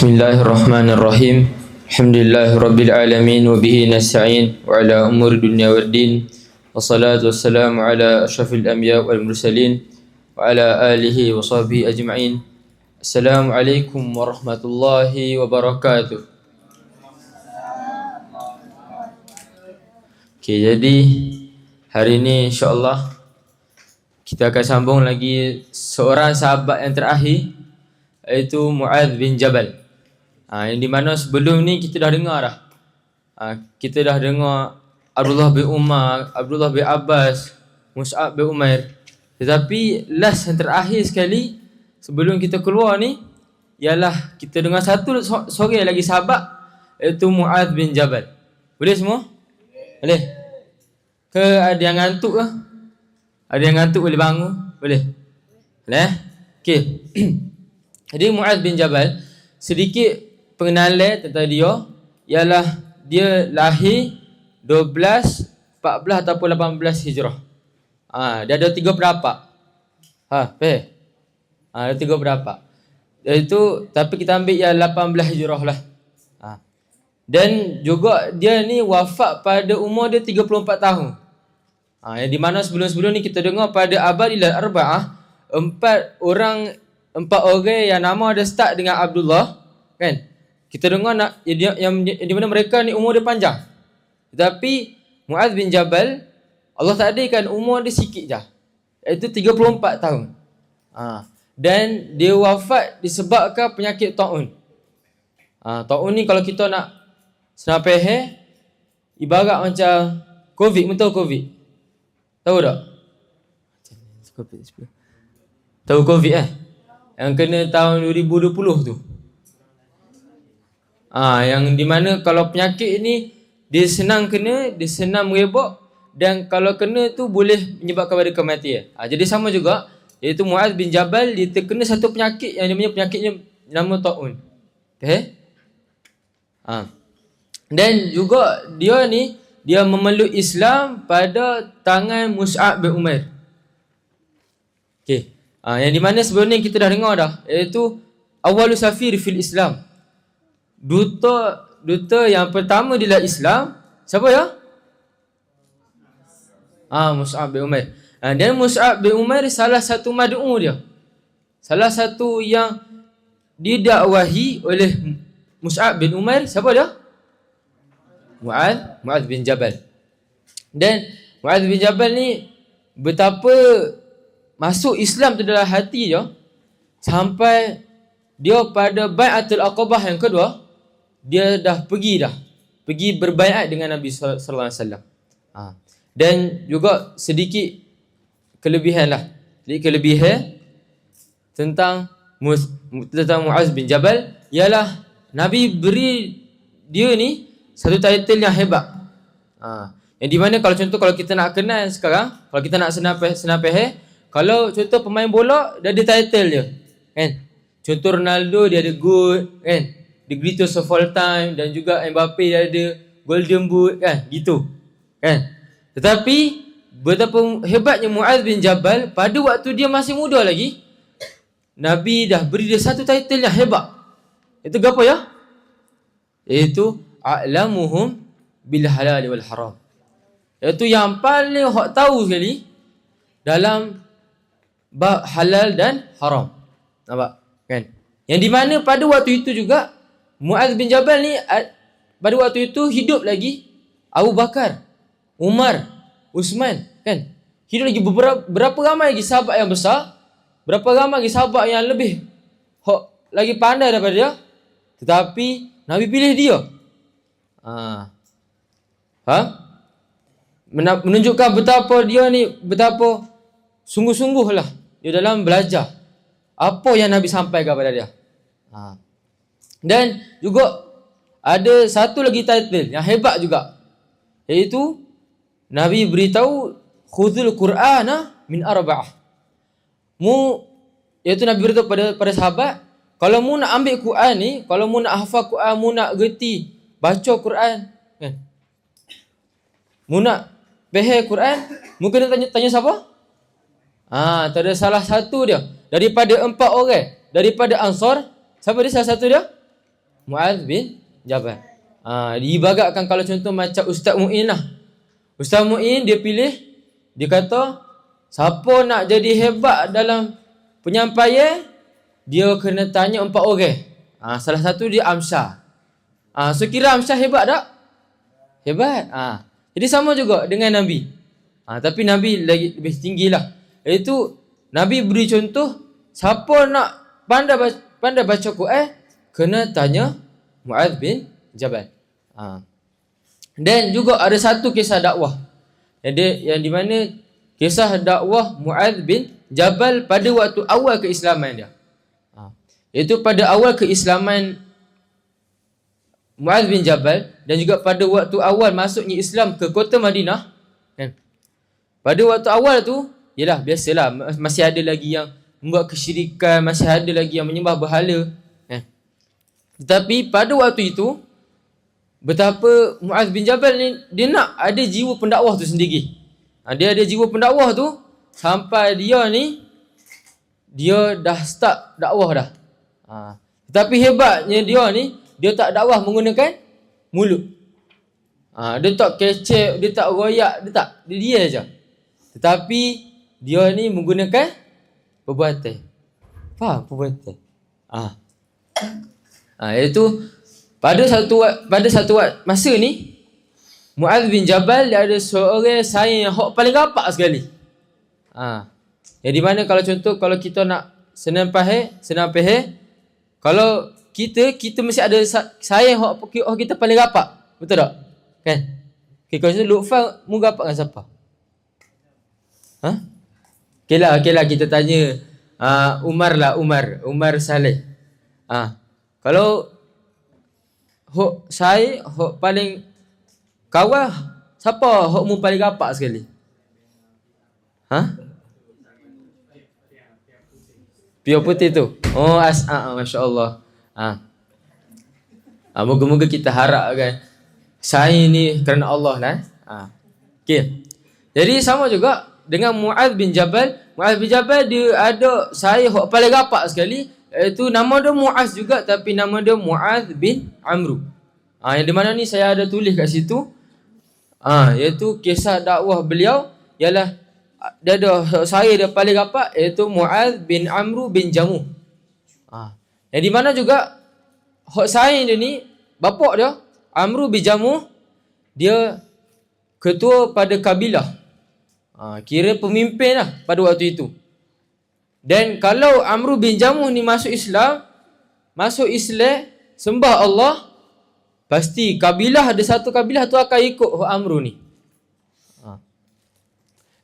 Bismillahirrahmanirrahim. Alhamdulillahirabbil alamin wa bihi nasta'in wa ala umuri dunya waddin. Wassalatu wassalamu ala asyrafil anbiya wal mursalin wa ala alihi wa sahbihi ajma'in. Assalamualaikum warahmatullahi wabarakatuh. Okey, jadi hari ini insya-Allah kita akan sambung lagi seorang sahabat yang terakhir, iaitu Mu'adz bin Jabal. Yang di mana sebelum ni kita dah dengar dah. Kita dah dengar Abdullah bin Umar, Abdullah bin Abbas, Mus'ab bin Umair. Tetapi last yang terakhir sekali sebelum kita keluar ni ialah kita dengar satu seorang lagi sahabat, iaitu Mu'adz bin Jabal. Boleh semua? Boleh? Ke ada yang ngantuk ke? Ada yang ngantuk boleh bangun? Boleh? Boleh? Okey. Jadi Mu'adz bin Jabal, sedikit pengenalan tentang dia ialah dia lahir 12, 14 ataupun 18 Hijrah. Dia ada 3 pendapat. Faham? Ada 3 pendapat. Itu tapi kita ambil yang 18 Hijrah lah. Dan juga dia ni wafat pada umur dia 34 tahun. Yang di mana sebelum-sebelum ni kita dengar pada Abadil Arba'ah, 4 orang yang nama dia start dengan Abdullah, kan? Kita dengar yang di mana mereka ni umur dia panjang. Tetapi Mu'adz bin Jabal, Allah takdirkan umur dia sikit je, iaitu 34 tahun. Dan dia wafat disebabkan penyakit taun. Taun ni kalau kita nak senang faham, ibarat macam COVID, betul COVID? Tahu tak? Tahu COVID yang kena tahun 2020 tu. Yang di mana kalau penyakit ni dia senang kena, dia senang merebak, dan kalau kena tu boleh menyebabkan pada kematian. Jadi sama juga, iaitu Mu'adz bin Jabal dia terkena satu penyakit yang namanya penyakitnya nama taun. Okay? Dan juga dia ni dia memeluk Islam pada tangan Mus'ab bin Umair. Okey. Yang di mana sebelum ni kita dah dengar dah, iaitu awwalu safir fil Islam. Duta yang pertama di dalam Islam, siapa ya? Mus'ab bin Umair. Dan Mus'ab bin Umair salah satu mad'u dia. Salah satu yang didakwahi oleh Mus'ab bin Umair, siapa dia? Mu'adz bin Jabal. Dan Mu'adz bin Jabal ni betapa masuk Islam tu dalam hati dia, sampai dia pada Bai'atul Aqabah yang kedua, dia dah pergi berbaiat dengan Nabi sallallahu alaihi wasallam. Dan juga sedikit kelebihan tentang Mu'adz bin Jabal ialah Nabi beri dia ni satu title yang hebat. Yang di mana kalau kita nak kenal sekarang, kalau kita nak senang faham, kalau contoh pemain bola dia ada title dia, kan? Contoh Ronaldo dia ada GOAT, kan? The greatest of all time, dan juga Mbappe dia ada Golden Boot, kan? Gitu. Kan? Tetapi betapa hebatnya Mu'adz bin Jabal, pada waktu dia masih muda lagi, Nabi dah beri dia satu title yang hebat. Itu apa ya? Iaitu a'lamuhum bil halal wal haram. Iaitu yang paling hak tahu sekali dalam bab halal dan haram. Nampak? Kan? Yang di mana pada waktu itu juga Mu'adz bin Jabal ni pada waktu itu hidup lagi Abu Bakar, Umar, Uthman, kan? Hidup lagi berapa ramai lagi sahabat yang besar, berapa ramai lagi sahabat yang lebih lagi pandai daripada dia, tetapi Nabi pilih dia. Menunjukkan betapa dia ni, betapa sungguh-sungguh lah dia dalam belajar apa yang Nabi sampaikan kepada dia. Dan juga ada satu lagi title yang hebat juga, iaitu Nabi beritahu khudhul Qur'ana min arba'ah. Iaitu Nabi beritahu pada sahabat, kalau mu nak ambil Quran ni, kalau mu nak hafal Quran, mu nak gerti baca Quran, kan? Mu nak faham Quran, mu kena tanya siapa? Ada salah satu dia daripada 4 orang daripada Ansar. Siapa dia salah satu dia? Mu'adz bin Jabal. Diibaratkan kalau contoh macam Ustaz Mu'in lah. Ustaz Mu'in dia pilih, dia kata siapa nak jadi hebat dalam penyampaian, dia kena tanya 4 orang. Salah satu dia Amsyar. So kira Amsyar hebat tak? Hebat. Jadi sama juga dengan Nabi. Tapi Nabi lagi lebih tinggi lah. Iaitu Nabi beri contoh, siapa nak pandai baca Quran, kena tanya Mu'adz bin Jabal. Dan juga ada satu kisah dakwah yang di mana kisah dakwah Mu'adz bin Jabal pada waktu awal keislaman dia. Iaitu pada awal keislaman Mu'adz bin Jabal dan juga pada waktu awal masuknya Islam ke kota Madinah, kan? Pada waktu awal tu, yalah biasalah, masih ada lagi yang membuat kesyirikan, masih ada lagi yang menyembah berhala, kan? Tetapi pada waktu itu, betapa Mu'adz bin Jabal ni, dia nak ada jiwa pendakwah tu sendiri. Dia ada jiwa pendakwah tu sampai dia dah start dakwah dah. Tetapi hebatnya dia ni, dia tak dakwah menggunakan mulut. Dia tak kecek, dia tak royak, dia dia je. Tetapi dia ni menggunakan perbuatan. Faham perbuatan? Iaitu pada satu masa ni, Mu'adz bin Jabal dia ada seorang saing yang paling rapat sekali. Yang di mana kalau contoh, kalau kita nak senang faham, kalau kita mesti ada saing kita paling rapat. Betul tak? Kan? Okay, kalau contoh Lutfan, mu rapat dengan siapa? Okay lah kita tanya Umar Saleh. Kalau saya paling kawal, siapa mu paling rapat sekali? Piyok putih tu. Masya-Allah. Moga-moga kita harap kan saya ni kerana Allah lah. Okay. Jadi sama juga dengan Mu'adz bin Jabal. Mu'adz bin Jabal dia ada saya paling rapat sekali, iaitu nama dia Mu'adz juga, tapi nama dia Mu'adz bin Amru. Yang di mana ni saya ada tulis kat situ. Iaitu kisah dakwah beliau ialah dia ada saya dia paling rapat, iaitu Mu'adz bin Amru bin Jamuh. Yang di mana juga hak saing dia ni, bapak dia Amru bin Jamuh, dia ketua pada kabilah. Kira pemimpin lah pada waktu itu. Dan kalau Amru bin Jamuh ni masuk Islam, sembah Allah, pasti kabilah, ada satu kabilah tu akan ikut Amru ni.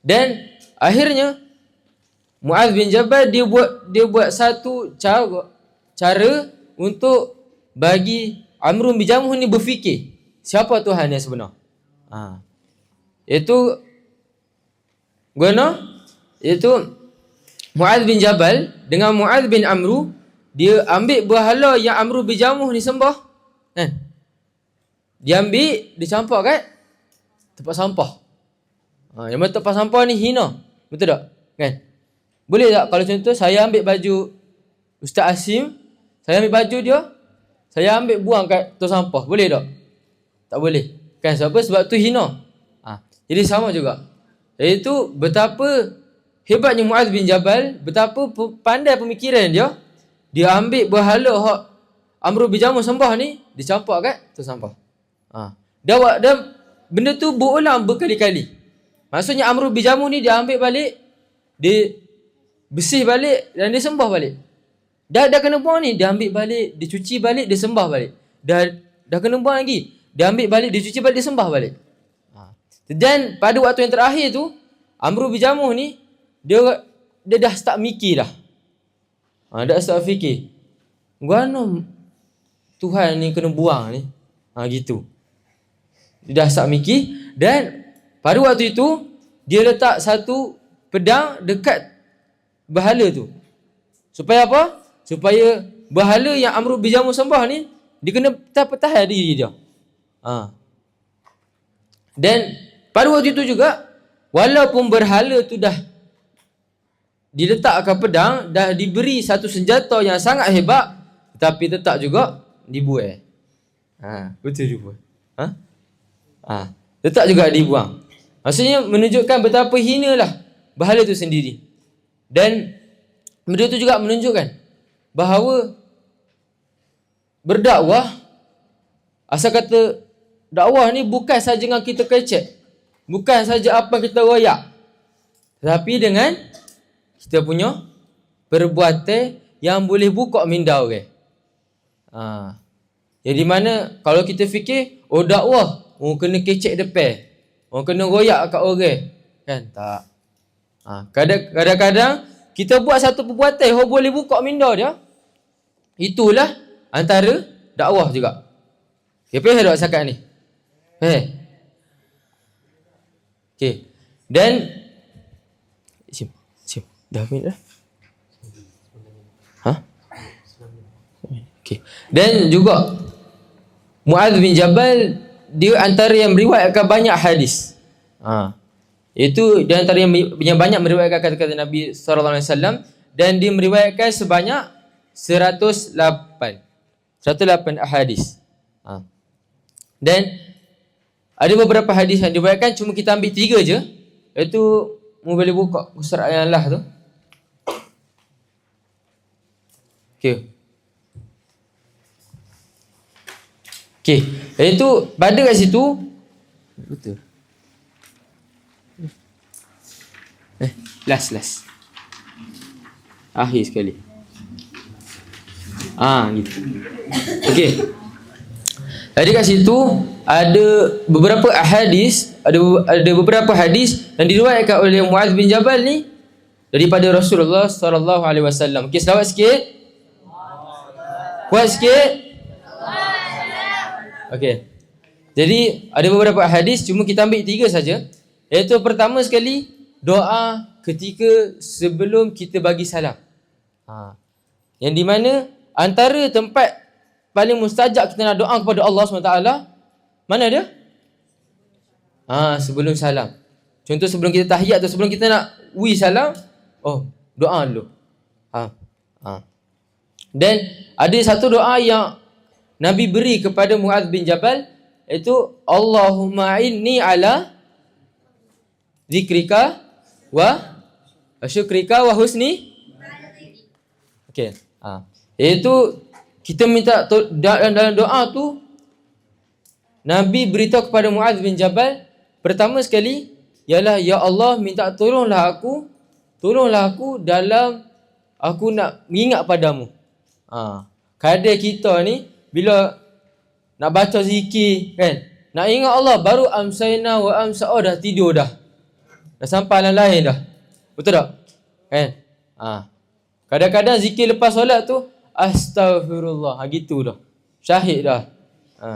Dan akhirnya Mu'adz bin Jabal dia buat satu cara untuk bagi Amru bin Jamuh ni berfikir siapa Tuhan yang sebenar. Iaitu Mu'adz bin Jabal dengan Mu'adz bin Amru, dia ambil berhala yang Amru bin Jamuh ni sembah, kan? Dia ambil, dia campak kat tempat sampah. Yang mana tempat sampah ni hina, betul tak? Kan? Boleh tak kalau contoh saya ambil baju Ustaz Asim, saya ambil baju dia, saya ambil buang kat tong sampah, boleh tak? Tak boleh. Kan sebab tu hina. Jadi sama juga. Iaitu betapa hebatnya Mu'adz bin Jabal, betapa pandai pemikiran dia. Dia ambil berhala hak Amru bin Jamuh sembah ni, dia campak kat tong sampah. Dia benda tu berulang berkali-kali. Maksudnya Amru bin Jamuh ni dia ambil balik, dia bersih balik dan dia sembah balik. Dah kena buang ni, dia ambil balik, dia cuci balik, dia sembah balik. Dah kena buang lagi, dia ambil balik, dia cuci balik, dia sembah balik. Dan pada waktu yang terakhir tu, Amru bin Jamuh ni dia dah start mikir dah. Dah start fikir, gimana Tuhan ni kena buang ni? Gitu. Dia dah start mikir, dan pada waktu itu dia letak satu pedang dekat berhala tu. Supaya apa? Supaya berhala yang Amru bin Jamuh sembah ni, dia kena tahan diri dia. Dan pada waktu itu juga, walaupun berhala tu dah diletakkan pedang, dah diberi satu senjata yang sangat hebat, tetapi tetap juga dibuang. Betul dibuang. Letak juga dibuang. Maksudnya menunjukkan betapa hinalah pahala itu sendiri. Dan benda itu juga menunjukkan bahawa berdakwah, asal kata dakwah ni bukan saja dengan kita kecek, bukan saja apa kita royak, tapi dengan kita punya perbuatan yang boleh buka minda orang. Jadi mana kalau kita fikir, dakwah, kena kecek depan, kena royak kat orang, kan? Tak. Kadang-kadang kita buat satu perbuatan yang boleh buka minda dia. Itulah antara dakwah juga. Okay, faham tak cakap ni? Okay. Dan dah minit dah? Okay. Dan juga Muadz bin Jabal, dia antara yang meriwayatkan banyak hadis. Itu di antara yang banyak meriwayatkan kata-kata Nabi SAW, dan dia meriwayatkan sebanyak 108 hadis. Dan ada beberapa hadis yang diriwayatkan, cuma kita ambil 3 je. Iaitu mu boleh buka surat yang lah tu. Okey. Iaitu pada kat situ betul. Last. Akhir sekali. Gitu. Okey. Jadi kat situ ada beberapa hadis, ada beberapa hadis yang diriwayatkan oleh Muadz bin Jabal ni daripada Rasulullah sallallahu alaihi wasallam. Okey, selawat sikit. Kuat sikit. Okey. Jadi ada beberapa hadis, cuma kita ambil 3 saja. Iaitu pertama sekali, doa ketika sebelum kita bagi salam. Yang di mana antara tempat paling mustajab kita nak doa kepada Allah SWT, mana dia? Sebelum salam. Contoh sebelum kita tahiyat atau sebelum kita nak salam, doa dulu. Dan ada satu doa yang Nabi beri kepada Muadz bin Jabal, iaitu Allahumma inni ala zikrika wa syukrika wa husni. Okey. Iaitu kita minta dalam doa tu, Nabi beritahu kepada Muadz bin Jabal, pertama sekali ialah, ya Allah, minta tolonglah aku dalam aku nak mengingat padamu. Kadang kita ni bila nak baca zikir, kan, nak ingat Allah, baru amsayna wa amsa'o, dah tidur dah sampai alam lain dah. Betul tak? Kan? Kadang-kadang zikir lepas solat tu astaghfirullah, gitu dah. Syahid dah.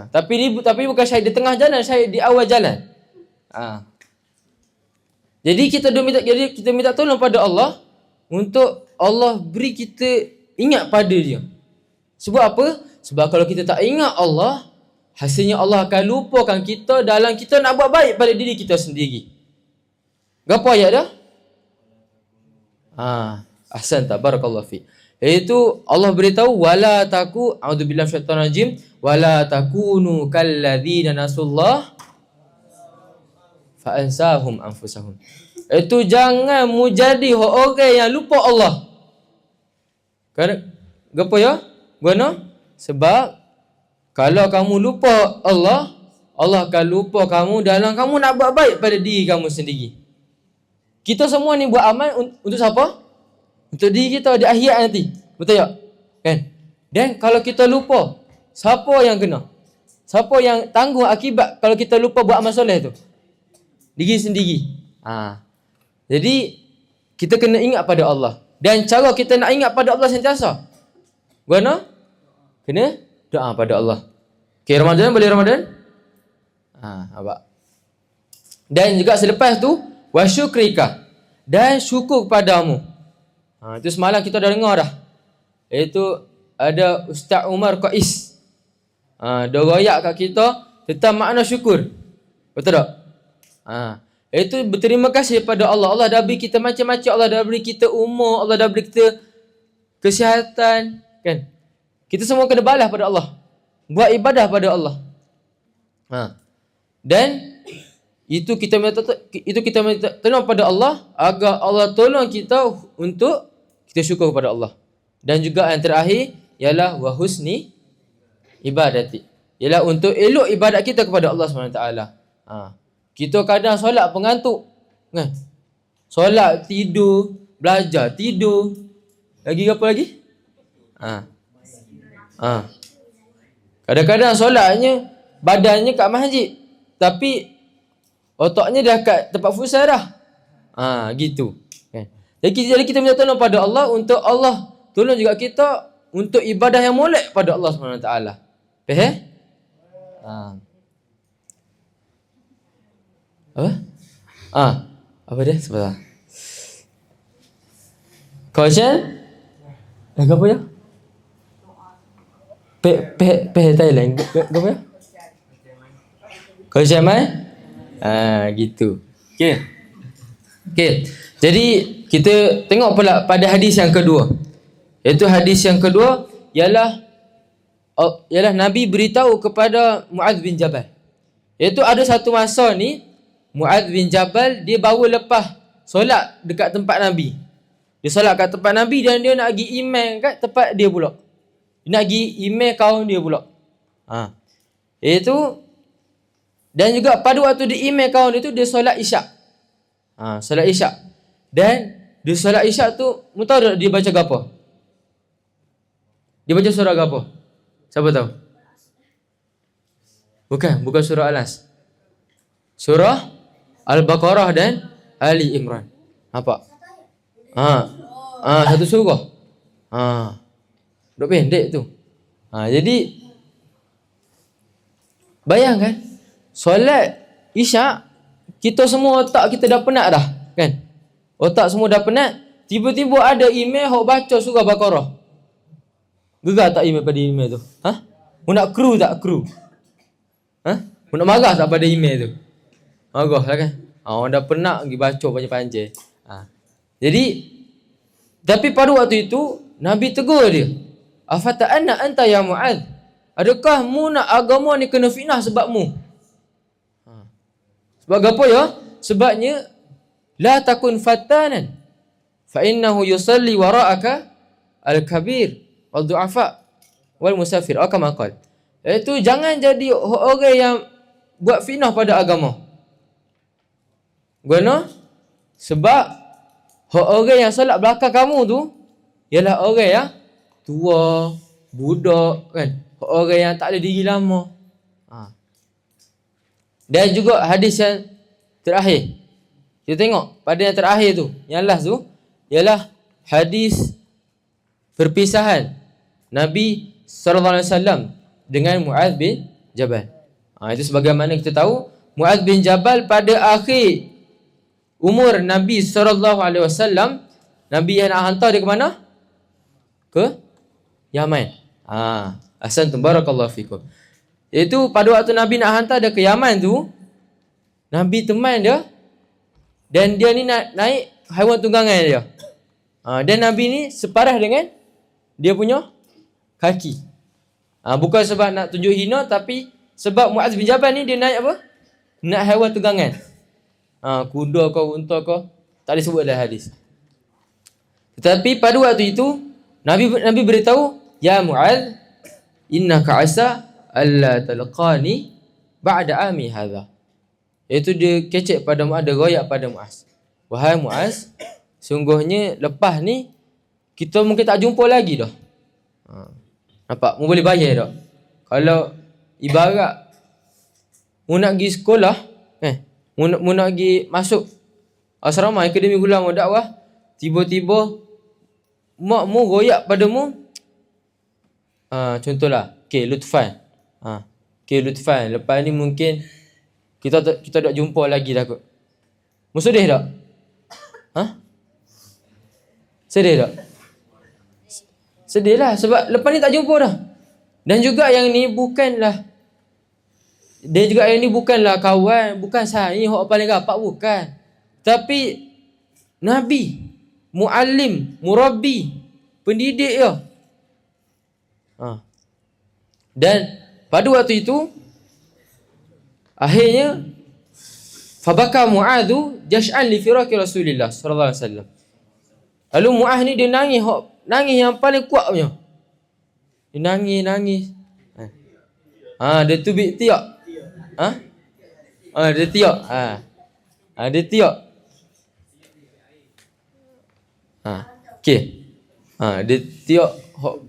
Tapi bukan syahid di tengah jalan, syahid di awal jalan. Jadi kita minta tolong pada Allah untuk Allah beri kita ingat pada dia. Sebab apa? Sebab kalau kita tak ingat Allah, hasilnya Allah akan lupakan kita dalam kita nak buat baik pada diri kita sendiri. Gapo ayat dah? Ahsan, barakallahu fi. Iaitu Allah beritahu, wala taku, a'udzubillahi minasyaitonir rajim, wala takunu kalladzina nasullah fa ansahum anfusahum. Itu jangan mu jadi orang yang lupa Allah. Kan gapo ya? Guna? Sebab kalau kamu lupa Allah, Allah akan lupa kamu dalam kamu nak buat baik pada diri kamu sendiri. Kita semua ni buat amal untuk siapa? Untuk diri kita di akhirat nanti. Betul tak? Kan? Dan kalau kita lupa, siapa yang kena? Siapa yang tanggung akibat kalau kita lupa buat amal soleh tu? Diri sendiri. Jadi kita kena ingat pada Allah. Dan cara kita nak ingat pada Allah sentiasa, kena doa pada Allah. Okay, Ramadan, boleh Ramadan? Abang. Dan juga selepas tu, wa syukrika, dan syukur kepadamu. Itu semalam kita dah dengar dah. Iaitu ada Ustaz Umar Qais. Dia royak kat kita tentang makna syukur. Betul tak? Iaitu berterima kasih kepada Allah. Allah dah beri kita macam-macam. Allah dah beri kita umur. Allah dah beri kita kesihatan. Kan? Kita semua kena balas pada Allah. buat ibadah pada Allah. Dan itu kita minta tolong pada Allah agar Allah tolong kita untuk kita syukur kepada Allah. Dan juga yang terakhir ialah wa husni ibadati. Ialah untuk elok ibadat kita kepada Allah SWT. Kita kadang solat pengantuk kan? Solat tidur, belajar tidur. Lagi apa lagi? Kadang-kadang solatnya badannya kat masjid, tapi otaknya dah kat tempat futsal dah. Gitu. Kan? Jadi kita minta tolong pada Allah untuk Allah tolong juga kita untuk ibadah yang molek pada Allah SWT. Faham? Apa? Apa dia? Sebentar. Question? Apa ya? Thailand. Apa ya? Question mai? Gitu. Okey. Jadi kita tengok pula pada hadis yang kedua. Iaitu hadis yang kedua ialah Nabi beritahu kepada Muadz bin Jabal. Iaitu ada satu masa ni Muadz bin Jabal dia baru lepas solat dekat tempat Nabi. Dia solat kat tempat Nabi dan dia nak pergi imam kat tempat dia pula. Dia nak pergi imam kaum dia pula. Iaitu dan juga pada waktu dia imam kaum dia tu dia solat Isyak. Solat Isyak. Dan dia solat Isyak tu mu tahu tak dia baca apa? Dia baca surah apa? Siapa tahu? Bukan surah Al-Nas. Surah Al-Baqarah dan Ali Imran. Nampak? Satu surah. Duk pendek tu. Jadi bayangkan solat Isyak, kita semua otak kita dah penat dah, kan? Otak semua dah penat, tiba-tiba ada email hok baca surah Baqarah. Gegar tak email pada email tu? Mu nak kru tak kru? Mu nak marah tak pada email tu? Marah lah kan? Orang dah penat pergi baca panjang-panjang. Jadi tapi pada waktu itu Nabi tegur dia. Afata'anna anta ya Mu'adz? Adakah mu nak agama ni kena fitnah sebab mu? Sebab apa ya? Sebabnya la takun fatanan fa innahu yusalli wara'aka al-kabir wal du'afa wal musafir. Kama qala. Iaitu jangan jadi orang yang buat fitnah pada agama. Guna? Sebab orang yang solat belakang kamu tu ialah orang yang tua, budak kan? Orang yang tak ada diri lama. Dan juga hadis yang terakhir. Kita tengok pada yang terakhir tu, yang last tu ialah hadis perpisahan Nabi SAW dengan Muadz bin Jabal. Itu sebagaimana kita tahu Muadz bin Jabal pada akhir umur Nabi SAW, Nabi yang nak hantar dia ke mana? Ke Yaman. Ahsantum barakallahu fikum. Iaitu pada waktu Nabi nak hantar dia ke Yaman tu, Nabi teman dia dan dia ni nak naik haiwan tunggangan dia. Dan Nabi ni separah dengan dia punya kaki. Bukan sebab nak tunjuk hina, tapi sebab Muadz bin Jabal ni dia naik apa? Naik haiwan tunggangan. Kuda ke unta ke, tak ada sebut dalam hadis. Tetapi pada waktu itu Nabi beritahu, ya Muadz, innaka asa alla talqani ba'da ami hadha. Iaitu dia kecek pada Muadz, dia royak pada Muadz. Wahai Muadz, sungguhnya lepas ni kita mungkin tak jumpa lagi dah. Nampak? Mu boleh bayar tak? Kalau ibarat mu nak pergi sekolah, mu nak pergi masuk asrama Akademi Ulama Dakwah, tiba-tiba mak mu royak pada mu, contohlah, Lutfan. Lutfan, lepas ni mungkin kita tak jumpa lagi dah kot. Mu sedih tak? Sedih tak? Sedih lah sebab lepas ni tak jumpa dah. Dan juga yang ni bukanlah kawan, bukan saya yang paling rapat, bukan. Tapi Nabi, muallim, murabbi, pendidik dia. Dan pada waktu itu akhirnya fabaka Mu'adh jash'an li firaqi Rasulillah sallallahu alaihi wasallam. Lalu Mu'adh ni dia nangis, nangis yang paling kuat punya. Dia nangis. Dia tubik tiak. Dia tiak. Dia tiak. Okey. Dia tiak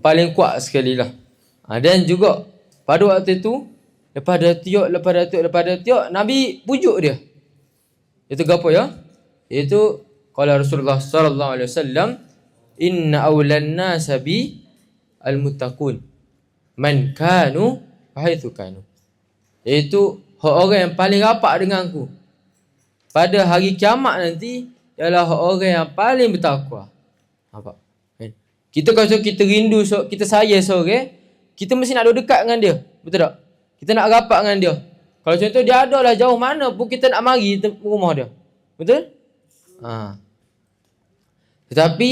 paling kuat sekali lah. Dan juga pada waktu itu, lepas dah tiak, Nabi pujuk dia. Itu apa ya? Itu qala Rasulullah sallallahu alaihi wasallam, inna awlan nasabi al-muttaqun man kanu haitsu kanu. Iaitu orang yang paling rapat denganku pada hari kiamat nanti ialah orang yang paling bertakwa. Nampak? Kita kalau kita rindu, kita sayang seorang, kita mesti nak duduk dekat dengan dia. Betul tak? Kita nak rapat dengan dia. Kalau contoh dia ada lah jauh mana pun kita nak mari rumah dia. Betul? Tetapi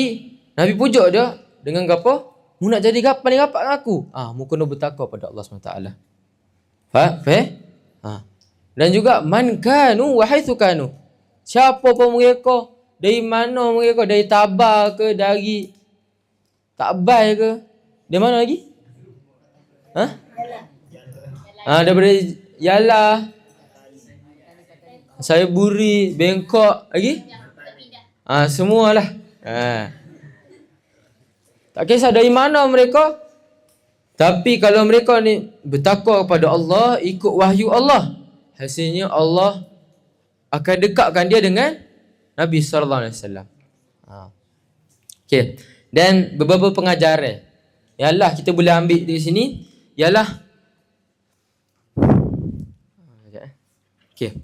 Nabi pujuk dia dengan apa? Mu nak jadi paling rapat dengan aku. Mu kena bertakwa pada Allah SWT. Faham? Dan juga man kanu wa haitsu kanu. Siapa pun mereka, dari mana mereka, dari Tabah ke, dari Takbai ke, dari mana lagi? Daripada Yalah, Sayaburi, Bangkok lagi? Semualah. Tak kisah dari mana mereka. Tapi kalau mereka ni bertakwa kepada Allah, ikut wahyu Allah, hasilnya Allah akan dekatkan dia dengan Nabi sallallahu alaihi wasallam. Okey. Dan beberapa pengajaran ialah kita boleh ambil di sini ialah okey.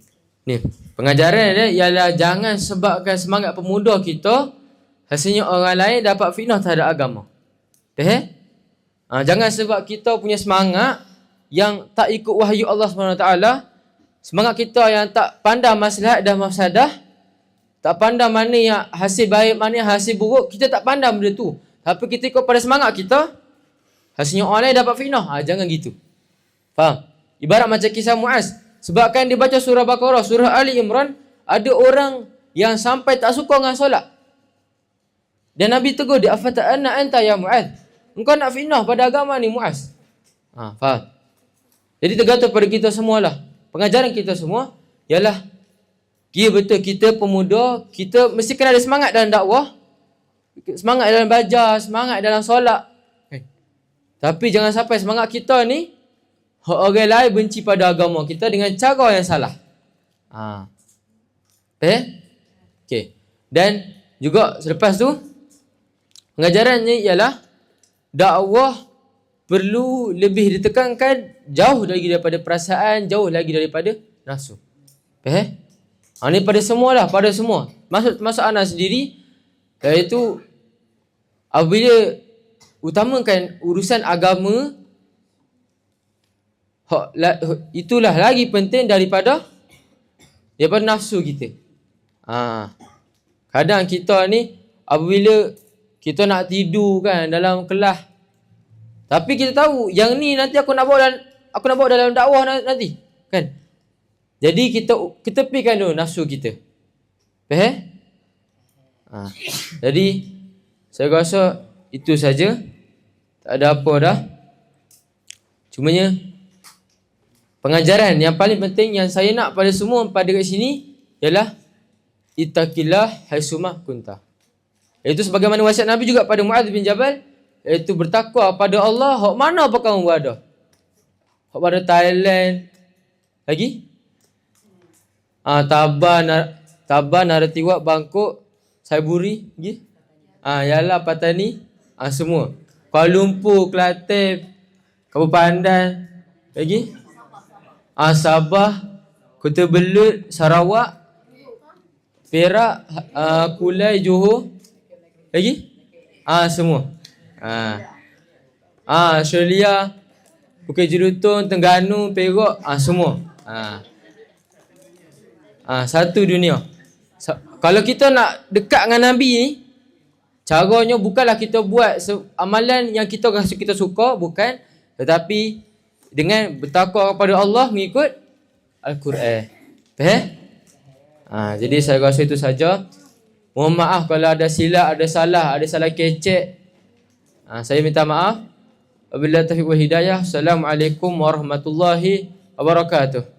Ni, pengajaran dia ialah jangan sebabkan semangat pemuda kita hasilnya orang lain dapat fitnah terhadap agama. Faham? Jangan sebab kita punya semangat yang tak ikut wahyu Allah SWT, semangat kita yang tak pandang maslahat dan mafsadah, tak pandang mana yang hasil baik, mana yang hasil buruk, kita tak pandang benda tu. Tapi kita ikut pada semangat kita, hasilnya orang lain dapat fitnah. Jangan gitu. Faham? Ibarat macam kisah Muaz. Sebabkan dia baca surah Baqarah, surah Ali Imran, ada orang yang sampai tak suka dengan solat. Dan Nabi tegur dia, afata'anna anta ya Muaz. Engkau nak fitnah pada agama ni Muaz. Faham? Jadi tergantung pada kita semualah. Pengajaran kita semua ialah kira betul kita pemuda, kita mesti kena ada semangat dalam dakwah, semangat dalam belajar, semangat dalam solat. Tapi jangan sampai semangat kita ni orang lain benci pada agama kita dengan cara yang salah. Okey. Dan juga selepas tu pengajarannya ialah dakwah perlu lebih ditekankan jauh lagi daripada perasaan, jauh lagi daripada nafsu. Faham? Ini pada semualah, pada semua. Masuk anak sendiri, iaitu apabila utamakan urusan agama, itulah lagi penting daripada nafsu kita. Kadang kita ni apabila kita nak tidur kan dalam kelas, tapi kita tahu yang ni nanti aku nak bawa dalam dakwah nanti, kan? Jadi kita ketepikan dulu nafsu kita. Faham? Jadi saya rasa itu saja. Tak ada apa dah. Cumanya pengajaran yang paling penting yang saya nak pada semua pada kat sini ialah ittaqillah haitsuma kunta. Iaitu sebagaimana wasiat Nabi juga pada Mu'adh bin Jabal, iaitu bertakwa pada Allah hok mana apa kamu berada. Hok pada Thailand lagi? Tabah, Naratiwak, Bangkok, Saiburi, lagi? Yalah, Patani, semua. Kuala Lumpur, Kelantan, Kampung Pandan, lagi? Sabah, Kota Belud, Sarawak, Perak, Kulai, Johor, lagi? Semua. Australia, Bukit Jelutong, Terengganu, Perak, semua. Satu dunia. Kalau kita nak dekat dengan Nabi ni, caranya bukanlah kita buat amalan yang kita rasa kita suka, bukan. Tetapi dengan bertakwa kepada Allah mengikut Al-Quran. Faham? Jadi saya rasa itu saja. Mohon maaf kalau ada silap, ada salah kecek. Saya minta maaf. Wabillahi taufiq wal hidayah. Assalamualaikum warahmatullahi wabarakatuh.